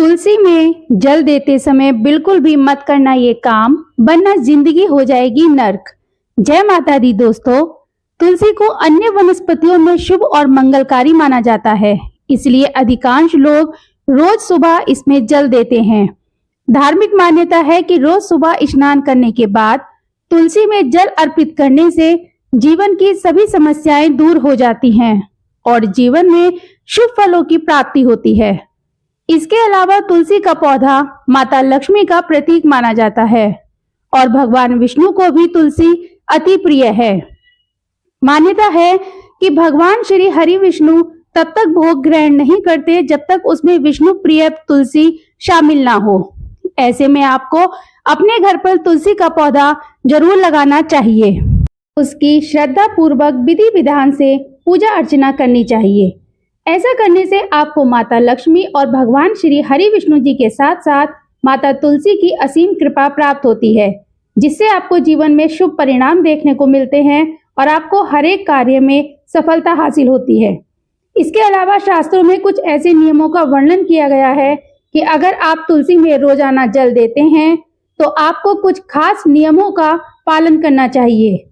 तुलसी में जल देते समय बिल्कुल भी मत करना ये काम, वरना जिंदगी हो जाएगी नर्क। जय माता दी दोस्तों। तुलसी को अन्य वनस्पतियों में शुभ और मंगलकारी माना जाता है, इसलिए अधिकांश लोग रोज सुबह इसमें जल देते हैं। धार्मिक मान्यता है कि रोज सुबह स्नान करने के बाद तुलसी में जल अर्पित करने से जीवन की सभी समस्याएं दूर हो जाती हैं और जीवन में शुभ फलों की प्राप्ति होती है। इसके अलावा तुलसी का पौधा माता लक्ष्मी का प्रतीक माना जाता है और भगवान विष्णु को भी तुलसी अति प्रिय है। मान्यता है कि भगवान श्री हरि विष्णु तब तक भोग ग्रहण नहीं करते जब तक उसमें विष्णु प्रिय तुलसी शामिल ना हो। ऐसे में आपको अपने घर पर तुलसी का पौधा जरूर लगाना चाहिए। उसकी श्रद्धा पूर्वक विधि विधान से पूजा अर्चना करनी चाहिए। ऐसा करने से आपको माता लक्ष्मी और भगवान श्री हरि विष्णु जी के साथ साथ माता तुलसी की असीम कृपा प्राप्त होती है, जिससे आपको जीवन में शुभ परिणाम देखने को मिलते हैं और आपको हर एक कार्य में सफलता हासिल होती है। इसके अलावा शास्त्रों में कुछ ऐसे नियमों का वर्णन किया गया है कि अगर आप तुलसी में रोजाना जल देते हैं तो आपको कुछ खास नियमों का पालन करना चाहिए।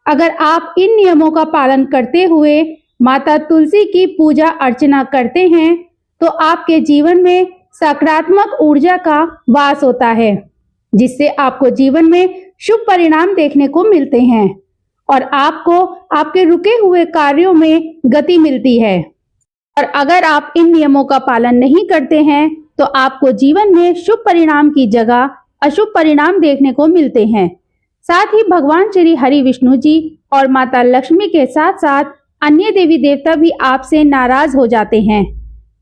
अगर आप इन नियमों का पालन करते हुए माता तुलसी की पूजा अर्चना करते हैं तो आपके जीवन में सकारात्मक ऊर्जा का वास होता है, जिससे आपको जीवन में शुभ परिणाम देखने को मिलते हैं और आपको आपके रुके हुए कार्यों में गति मिलती है। और अगर आप इन नियमों का पालन नहीं करते हैं तो आपको जीवन में शुभ परिणाम की जगह अशुभ परिणाम देखने को मिलते हैं। साथ ही भगवान श्री हरि विष्णु जी और माता लक्ष्मी के साथ साथ अन्य देवी देवता भी आपसे नाराज हो जाते हैं।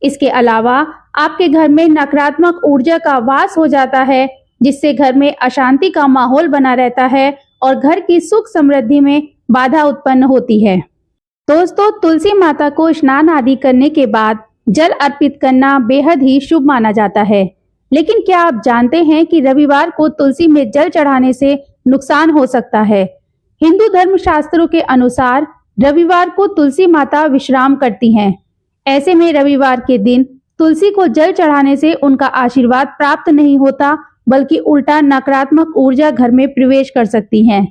इसके अलावा आपके घर में नकारात्मक ऊर्जा का वास हो जाता है, जिससे घर में अशांति का माहौल बना रहता है और घर की सुख समृद्धि में बाधा उत्पन्न होती है। दोस्तों, तुलसी माता को स्नान आदि करने के बाद जल अर्पित करना बेहद ही शुभ माना जाता है। लेकिन क्या आप जानते हैं कि रविवार को तुलसी में जल चढ़ाने से नुकसान हो सकता है? हिंदू धर्म शास्त्रों के अनुसार रविवार को तुलसी माता विश्राम करती हैं। ऐसे में रविवार के दिन तुलसी को जल चढ़ाने से उनका आशीर्वाद प्राप्त नहीं होता, बल्कि उल्टा नकारात्मक ऊर्जा घर में प्रवेश कर सकती है।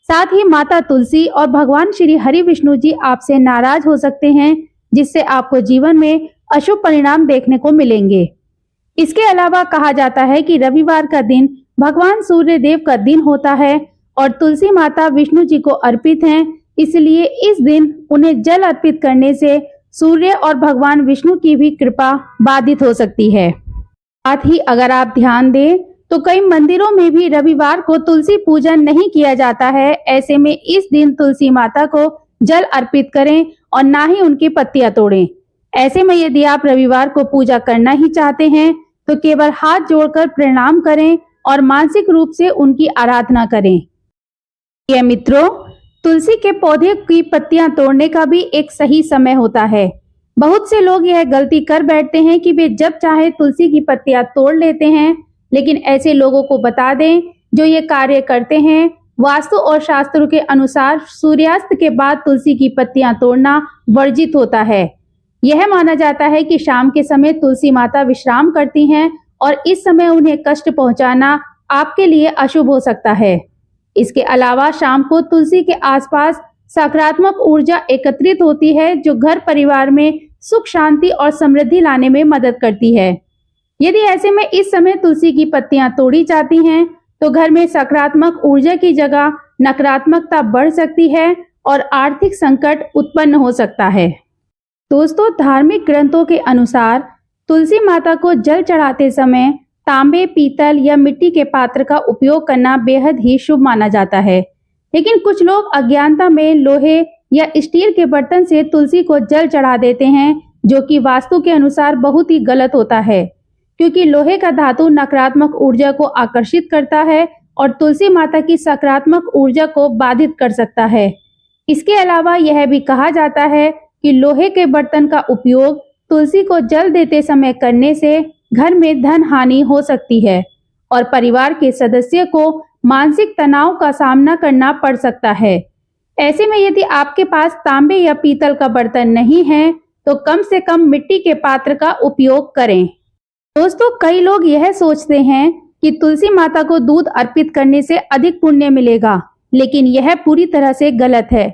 साथ ही माता तुलसी और भगवान श्री हरि विष्णु जी आपसे नाराज हो सकते हैं, जिससे आपको जीवन में अशुभ परिणाम देखने को मिलेंगे। इसके अलावा कहा जाता है कि रविवार का दिन भगवान सूर्य देव का दिन होता है और तुलसी माता विष्णु जी को अर्पित हैं, इसलिए इस दिन उन्हें जल अर्पित करने से सूर्य और भगवान विष्णु की भी कृपा बाधित हो सकती है। साथ ही अगर आप ध्यान दें तो कई मंदिरों में भी रविवार को तुलसी पूजन नहीं किया जाता है। ऐसे में इस दिन तुलसी माता को जल अर्पित करें और ना ही उनकी पत्तियां तोड़ें। ऐसे में यदि आप रविवार को पूजा करना ही चाहते हैं तो केवल हाथ जोड़कर प्रणाम करें और मानसिक रूप से उनकी आराधना करें। ये मित्रों, तुलसी के पौधे की पत्तियां तोड़ने का भी एक सही समय होता है। बहुत से लोग यह गलती कर बैठते हैं कि वे जब चाहे तुलसी की पत्तियां तोड़ लेते हैं, लेकिन ऐसे लोगों को बता दें जो ये कार्य करते हैं, वास्तु और शास्त्रों के अनुसार सूर्यास्त के बाद तुलसी की पत्तियां तोड़ना वर्जित होता है। यह माना जाता है कि शाम के समय तुलसी माता विश्राम करती हैं और इस समय उन्हें कष्ट पहुंचाना आपके लिए अशुभ हो सकता है। इसके अलावा शाम को तुलसी के आसपास सकारात्मक ऊर्जा एकत्रित होती है, जो घर परिवार में सुख शांति और समृद्धि लाने में मदद करती है। यदि ऐसे में इस समय तुलसी की पत्तियां तोड़ी जाती हैं तो घर में सकारात्मक ऊर्जा की जगह नकारात्मकता बढ़ सकती है और आर्थिक संकट उत्पन्न हो सकता है। दोस्तों, धार्मिक ग्रंथों के अनुसार तुलसी माता को जल चढ़ाते समय तांबे, पीतल या मिट्टी के पात्र का उपयोग करना बेहद ही शुभ माना जाता है। लेकिन कुछ लोग अज्ञानता में लोहे या स्टील के बर्तन से तुलसी को जल चढ़ा देते हैं, जो कि वास्तु के अनुसार बहुत ही गलत होता है, क्योंकि लोहे का धातु नकारात्मक ऊर्जा को आकर्षित करता है और तुलसी माता की सकारात्मक ऊर्जा को बाधित कर सकता है। इसके अलावा यह भी कहा जाता है कि लोहे के बर्तन का उपयोग तुलसी को जल देते समय करने से घर में धन हानि हो सकती है और परिवार के सदस्य को मानसिक तनाव का सामना करना पड़ सकता है। ऐसे में यदि आपके पास तांबे या पीतल का बर्तन नहीं है तो कम से कम मिट्टी के पात्र का उपयोग करें। दोस्तों, कई लोग यह सोचते हैं कि तुलसी माता को दूध अर्पित करने से अधिक पुण्य मिलेगा, लेकिन यह पूरी तरह से गलत है,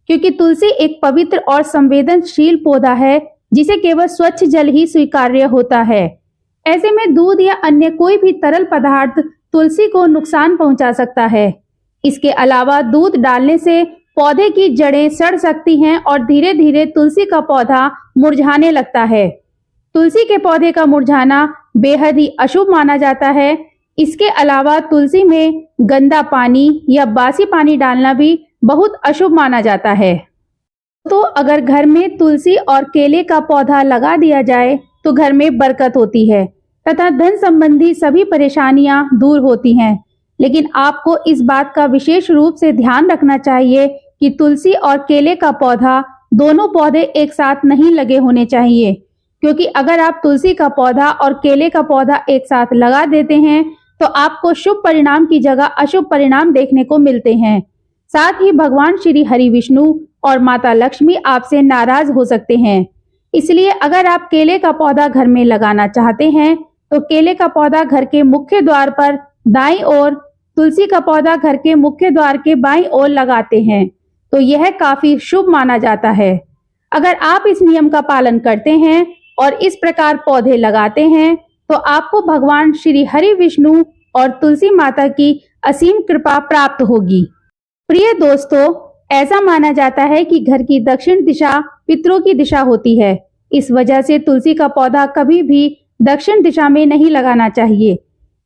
क्योंकि तुलसी एक पवित्र और संवेदनशील पौधा है जिसे केवल स्वच्छ जल ही स्वीकार्य होता है। ऐसे में दूध या अन्य कोई भी तरल पदार्थ तुलसी को नुकसान पहुंचा सकता है। इसके अलावा दूध डालने से पौधे की जड़ें सड़ सकती हैं और धीरे धीरे तुलसी का पौधा मुरझाने लगता है। तुलसी के पौधे का मुरझाना बेहद ही अशुभ माना जाता है। इसके अलावा तुलसी में गंदा पानी या बासी पानी डालना भी बहुत अशुभ माना जाता है। तो अगर घर में तुलसी और केले का पौधा लगा दिया जाए तो घर में बरकत होती है तथा धन संबंधी सभी परेशानियां दूर होती हैं। लेकिन आपको इस बात का विशेष रूप से ध्यान रखना चाहिए कि तुलसी और केले का पौधा दोनों पौधे एक साथ नहीं लगे होने चाहिए, क्योंकि अगर आप तुलसी का पौधा और केले का पौधा एक साथ लगा देते हैं तो आपको शुभ परिणाम की जगह अशुभ परिणाम देखने को मिलते हैं। साथ ही भगवान श्री हरि विष्णु और माता लक्ष्मी आपसे नाराज हो सकते हैं। इसलिए अगर आप केले का पौधा घर में लगाना चाहते हैं तो केले का पौधा घर के मुख्य द्वार पर दाईं ओर, तुलसी का पौधा घर के मुख्य द्वार के बाईं ओर लगाते हैं तो यह काफी शुभ माना जाता है। अगर आप इस नियम का पालन करते हैं और इस प्रकार पौधे लगाते हैं तो आपको भगवान श्री हरि विष्णु और तुलसी माता की असीम कृपा प्राप्त होगी। प्रिय दोस्तों, ऐसा माना जाता है कि घर की दक्षिण दिशा पितरों की दिशा होती है। इस वजह से तुलसी का पौधा कभी भी दक्षिण दिशा में नहीं लगाना चाहिए।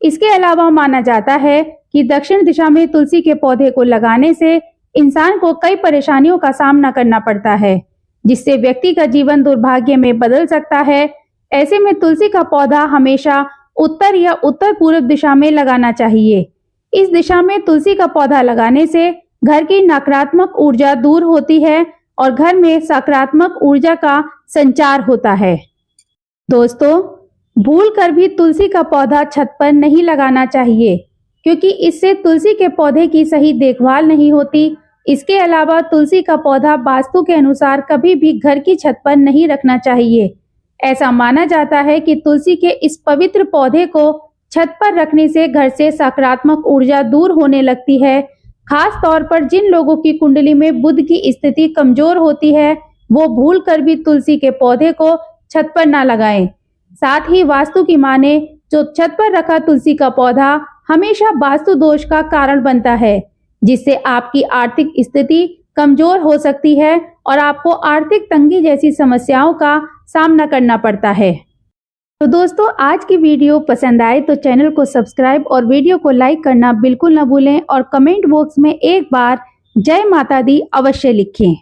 इसके अलावा माना जाता है कि दक्षिण दिशा में तुलसी के पौधे को लगाने से इंसान को कई परेशानियों का सामना करना पड़ता है, जिससे व्यक्ति का जीवन दुर्भाग्य में बदल सकता है। ऐसे में तुलसी का पौधा हमेशा उत्तर या उत्तर पूर्व दिशा में लगाना चाहिए। इस दिशा में तुलसी का पौधा लगाने से घर की नकारात्मक ऊर्जा दूर होती है और घर में सकारात्मक ऊर्जा का संचार होता है। दोस्तों, भूलकर भी तुलसी का पौधा छत पर नहीं लगाना चाहिए, क्योंकि इससे तुलसी के पौधे की सही देखभाल नहीं होती। इसके अलावा तुलसी का पौधा वास्तु के अनुसार कभी भी घर की छत पर नहीं रखना चाहिए। ऐसा माना जाता है कि तुलसी के इस पवित्र पौधे को छत पर रखने से घर से सकारात्मक ऊर्जा दूर होने लगती है। खास तौर पर जिन लोगों की कुंडली में बुध की स्थिति कमजोर होती है, वो भूलकर भी तुलसी के पौधे को छत पर ना लगाएं। साथ ही वास्तु की माने जो छत पर रखा तुलसी का पौधा हमेशा वास्तु दोष का कारण बनता है, जिससे आपकी आर्थिक स्थिति कमजोर हो सकती है और आपको आर्थिक तंगी जैसी समस्याओं का सामना करना पड़ता है। तो दोस्तों, आज की वीडियो पसंद आए तो चैनल को सब्सक्राइब और वीडियो को लाइक करना बिल्कुल न भूलें और कमेंट बॉक्स में एक बार जय माता दी अवश्य लिखें।